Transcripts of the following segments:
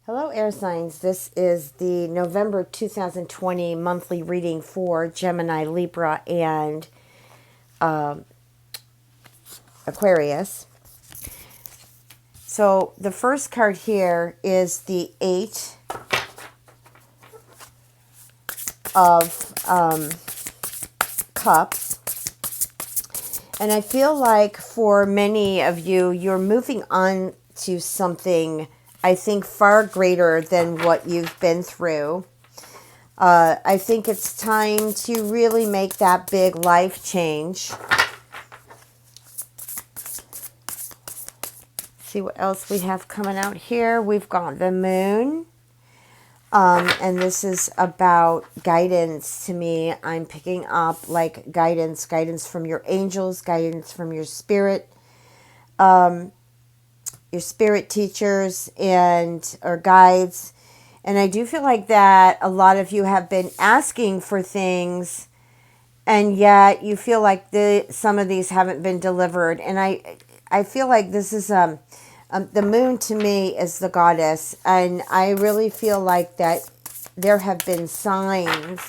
Hello, air signs. This is the November 2020 monthly reading for Gemini, Libra, and Aquarius. So the first card here is the Eight of Cups. And I feel like for many of you, you're moving on to something, I think, far greater than what you've been through. I think it's time to really make that big life change. See what else we have coming out here. We've got the moon. And this is about guidance to me. I'm picking up like guidance from your angels, guidance from your spirit teachers or guides. And I do feel like that a lot of you have been asking for things, and yet you feel like some of these haven't been delivered. And I feel like this is the moon to me is the goddess, and I really feel like that there have been signs,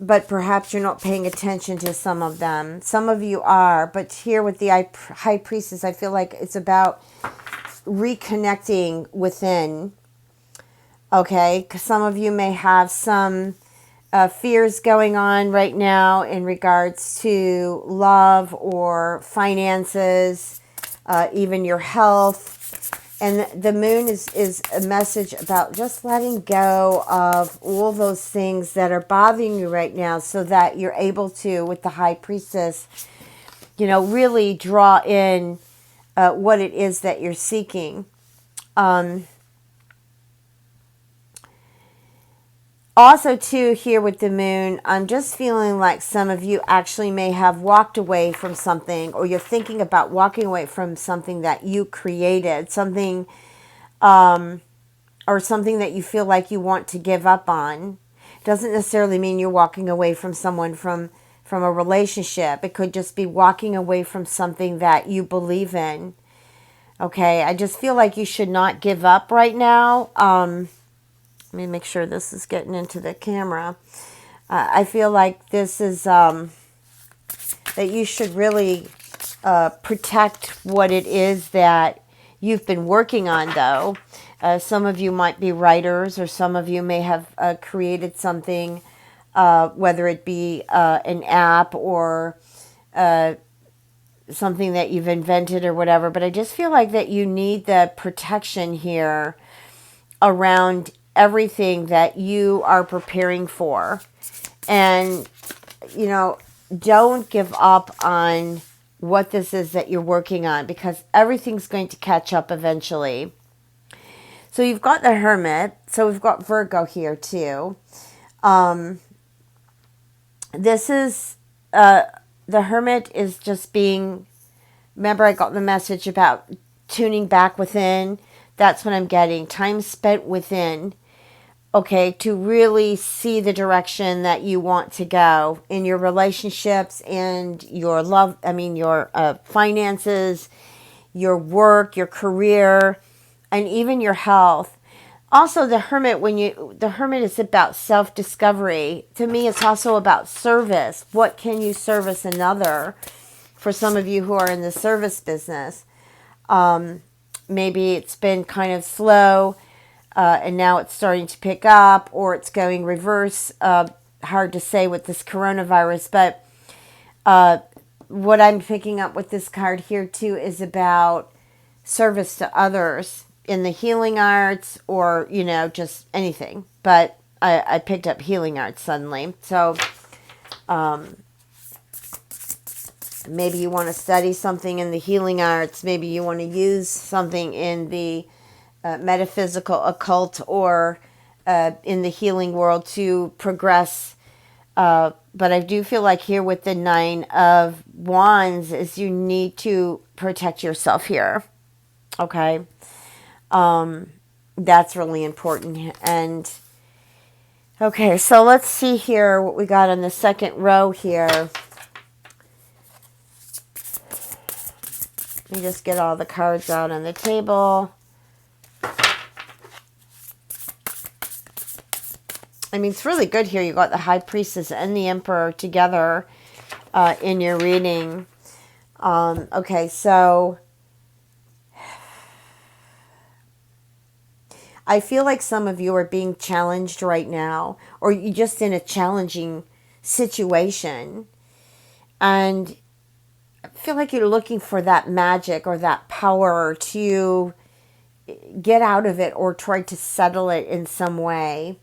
but perhaps you're not paying attention to some of them. Some of you are, but here with the High Priestess, I feel like it's about reconnecting within. Okay, because some of you may have some fears going on right now in regards to love or finances, even your health. And the moon is a message about just letting go of all those things that are bothering you right now so that you're able to, with the High Priestess, really draw in what it is that you're seeking. Also, too, here with the moon, I'm just feeling like some of you actually may have walked away from something, or you're thinking about walking away from something that you created, something, or something that you feel like you want to give up on. Doesn't necessarily mean you're walking away from someone from a relationship. It could just be walking away from something that you believe in. Okay, I just feel like you should not give up right now. Let me make sure this is getting into the camera. I feel like this is that you should really protect what it is that you've been working on, though. Some of you might be writers, or some of you may have created something, whether it be an app or something that you've invented or whatever. But I just feel like that you need the protection here around everything that you are preparing for. And, don't give up on what this is that you're working on, because everything's going to catch up eventually. So you've got the Hermit. So we've got Virgo here too. This is, the Hermit is just being, remember I got the message about tuning back within. That's what I'm getting. Time spent within. Okay, to really see the direction that you want to go in your relationships and your love, your finances, your work, your career, and even your health. Also, the Hermit, the Hermit is about self-discovery. To me, it's also about service. What can you service another? For some of you who are in the service business, maybe it's been kind of slow, and now it's starting to pick up, or it's going reverse. Hard to say with this coronavirus, but what I'm picking up with this card here too is about service to others in the healing arts, or just anything. But I picked up healing arts suddenly. So maybe you want to study something in the healing arts. Maybe you want to use something in the metaphysical, occult, or in the healing world to progress. But I do feel like here with the Nine of Wands is you need to protect yourself here. Okay. That's really important. And okay, so let's see here what we got on the second row here. me just get all the cards out on the table. I mean, it's really good here. You got the High Priestess and the Emperor together in your reading. Okay, so I feel like some of you are being challenged right now, or you're just in a challenging situation. And I feel like you're looking for that magic or that power to get out of it or try to settle it in some way.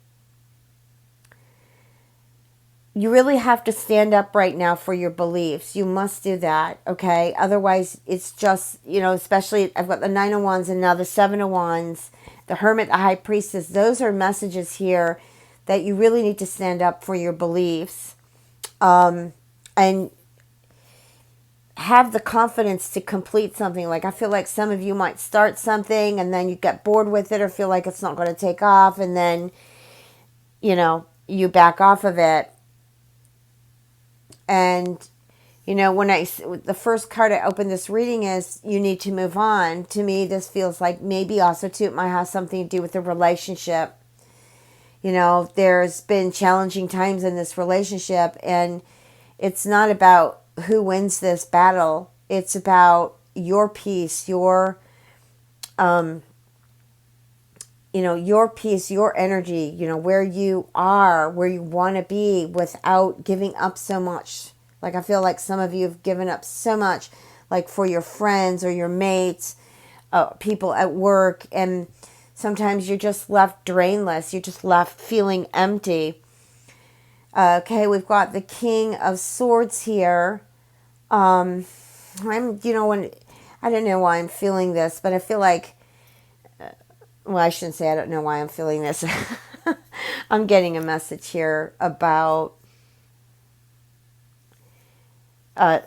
You really have to stand up right now for your beliefs. You must do that, okay? Otherwise, it's just, especially I've got the Nine of Wands and now the Seven of Wands, the Hermit, the High Priestess. Those are messages here that you really need to stand up for your beliefs and have the confidence to complete something. Like, I feel like some of you might start something and then you get bored with it or feel like it's not going to take off, and then, you back off of it. And, when the first card I opened this reading is, you need to move on. To me, this feels like maybe also too, it might have something to do with the relationship. There's been challenging times in this relationship, and it's not about who wins this battle. It's about your peace, your peace, your energy, where you are, where you want to be without giving up so much. Like, I feel like some of you have given up so much, like for your friends or your mates, people at work, and sometimes you're just left drainless. You're just left feeling empty. Okay, we've got the King of Swords here. I don't know why I'm feeling this, but I feel like, well, I shouldn't say I don't know why I'm feeling this. I'm getting a message here about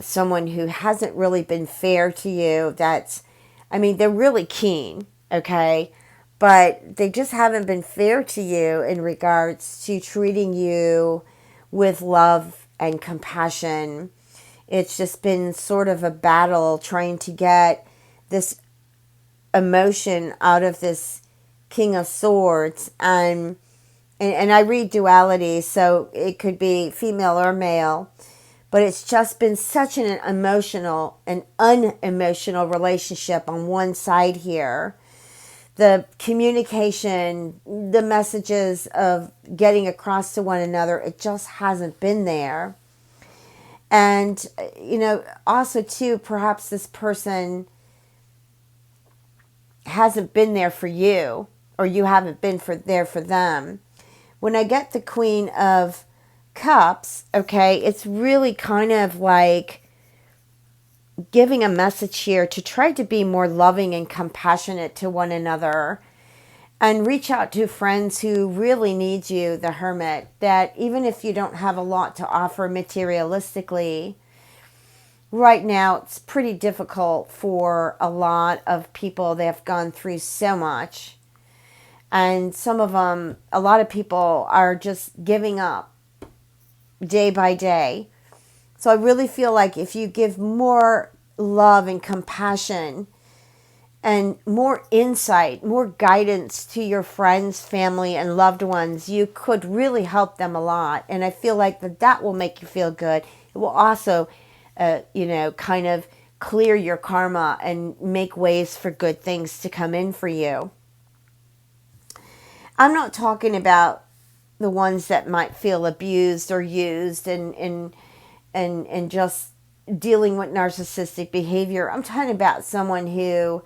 someone who hasn't really been fair to you. They're really keen, okay? But they just haven't been fair to you in regards to treating you with love and compassion. It's just been sort of a battle trying to get this emotion out of this King of Swords. And I read duality, so it could be female or male. But it's just been such an emotional and unemotional relationship on one side here. The communication, the messages of getting across to one another, it just hasn't been there. And, also too, perhaps this person hasn't been there for you, or you haven't been there for them. When I get the Queen of Cups, okay, it's really kind of like giving a message here to try to be more loving and compassionate to one another, and reach out to friends who really need you, the Hermit, that even if you don't have a lot to offer materialistically, right now it's pretty difficult for a lot of people. They have gone through so much, and some of them, a lot of people are just giving up day by day. So I really feel like if you give more love and compassion and more insight, more guidance to your friends, family, and loved ones, you could really help them a lot. And I feel like that will make you feel good. It will also, kind of clear your karma and make ways for good things to come in for you. I'm not talking about the ones that might feel abused or used and just dealing with narcissistic behavior. I'm talking about someone who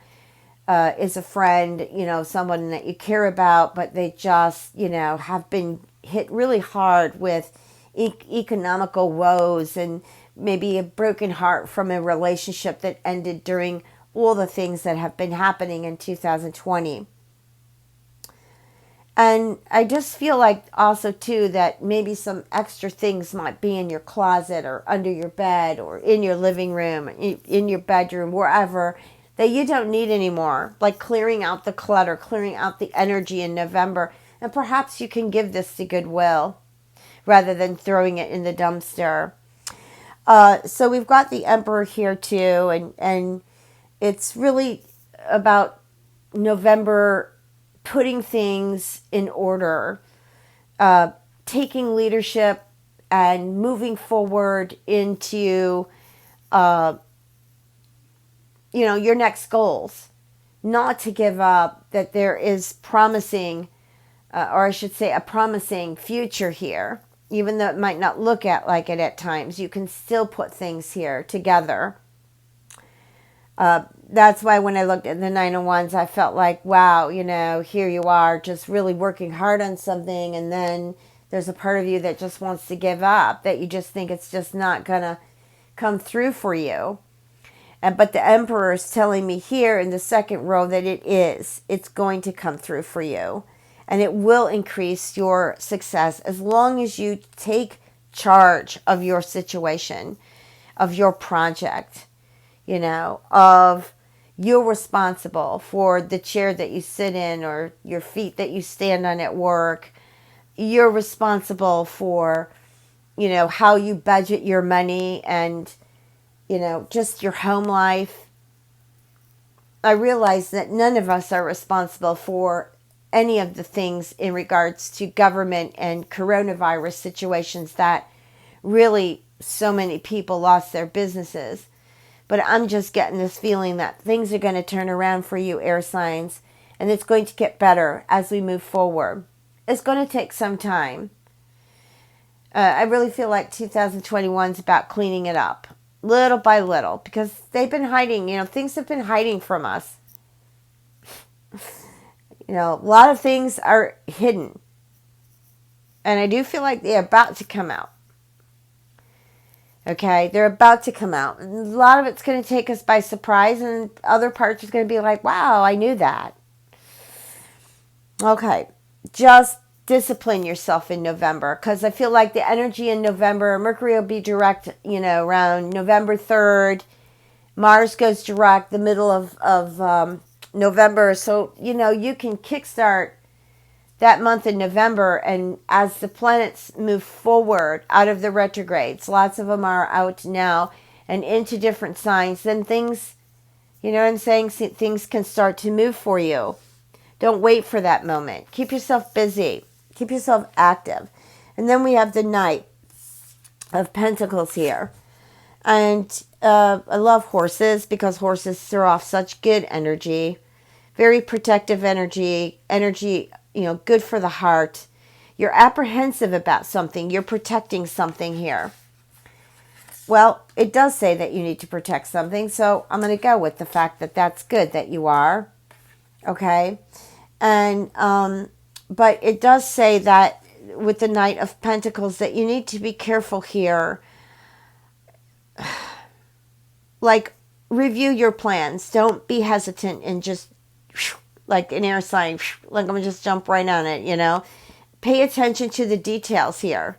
is a friend, someone that you care about, but they just, have been hit really hard with economical woes and maybe a broken heart from a relationship that ended during all the things that have been happening in 2020. And I just feel like also too that maybe some extra things might be in your closet or under your bed or in your living room, in your bedroom, wherever, that you don't need anymore. Like clearing out the clutter, clearing out the energy in November. And perhaps you can give this to Goodwill rather than throwing it in the dumpster. So we've got the Emperor here too. And It's really about November putting things in order, taking leadership and moving forward into, your next goals. Not to give up, that there is promising, or I should say a promising future here. Even though it might not look like it at times, you can still put things here together. That's why when I looked at the Nine of Wands, I felt like, wow, here you are just really working hard on something, and then there's a part of you that just wants to give up, that you just think it's just not going to come through for you. But the Emperor is telling me here in the second row that it is. It's going to come through for you. And it will increase your success as long as you take charge of your situation, of your project, of you're responsible for the chair that you sit in or your feet that you stand on at work. You're responsible for, how you budget your money and, just your home life. I realize that none of us are responsible for any of the things in regards to government and coronavirus situations that really so many people lost their businesses. But I'm just getting this feeling that things are going to turn around for you, air signs, and it's going to get better as we move forward. It's going to take some time. I really feel like 2021 is about cleaning it up, little by little, because they've been hiding, things have been hiding from us. A lot of things are hidden. And I do feel like they're about to come out. Okay, they're about to come out. And a lot of it's going to take us by surprise, and other parts is going to be like, wow, I knew that. Okay, just discipline yourself in November, because I feel like the energy in November, Mercury will be direct, around November 3rd. Mars goes direct the middle of November. So, you can kickstart that month in November, and as the planets move forward out of the retrogrades, lots of them are out now and into different signs, then things, what I'm saying, things can start to move for you. Don't wait for that moment. Keep yourself busy. Keep yourself active. And then we have the Knight of Pentacles here. And I love horses, because horses throw off such good energy. Very protective energy, good for the heart. You're apprehensive about something. You're protecting something here. Well, it does say that you need to protect something, so I'm going to go with the fact that that's good that you are. Okay? And, but it does say that with the Knight of Pentacles that you need to be careful here. Like, review your plans. Don't be hesitant and just, like an air sign, like I'm going to just jump right on it, Pay attention to the details here.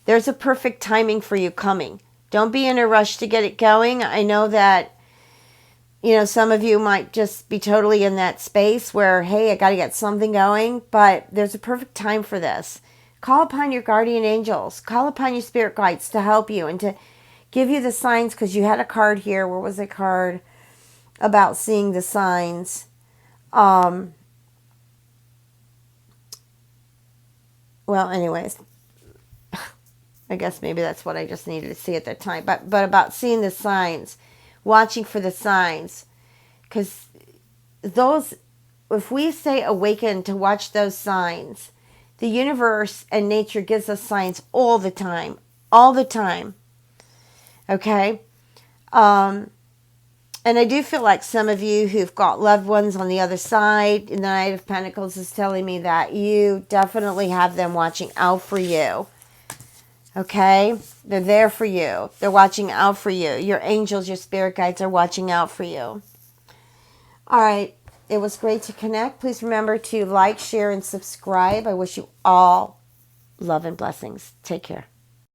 There's a perfect timing for you coming. Don't be in a rush to get it going. I know that, some of you might just be totally in that space where, hey, I got to get something going, but there's a perfect time for this. Call upon your guardian angels. Call upon your spirit guides to help you and to give you the signs, because you had a card here. Where was a card about seeing the signs? Well, anyways, I guess maybe that's what I just needed to see at that time. But about seeing the signs, watching for the signs, because those, if we stay awakened to watch those signs, the universe and nature gives us signs all the time, Okay? And I do feel like some of you who've got loved ones on the other side, in the Knight of Pentacles is telling me that you definitely have them watching out for you. Okay? They're there for you. They're watching out for you. Your angels, your spirit guides are watching out for you. All right. It was great to connect. Please remember to like, share, and subscribe. I wish you all love and blessings. Take care.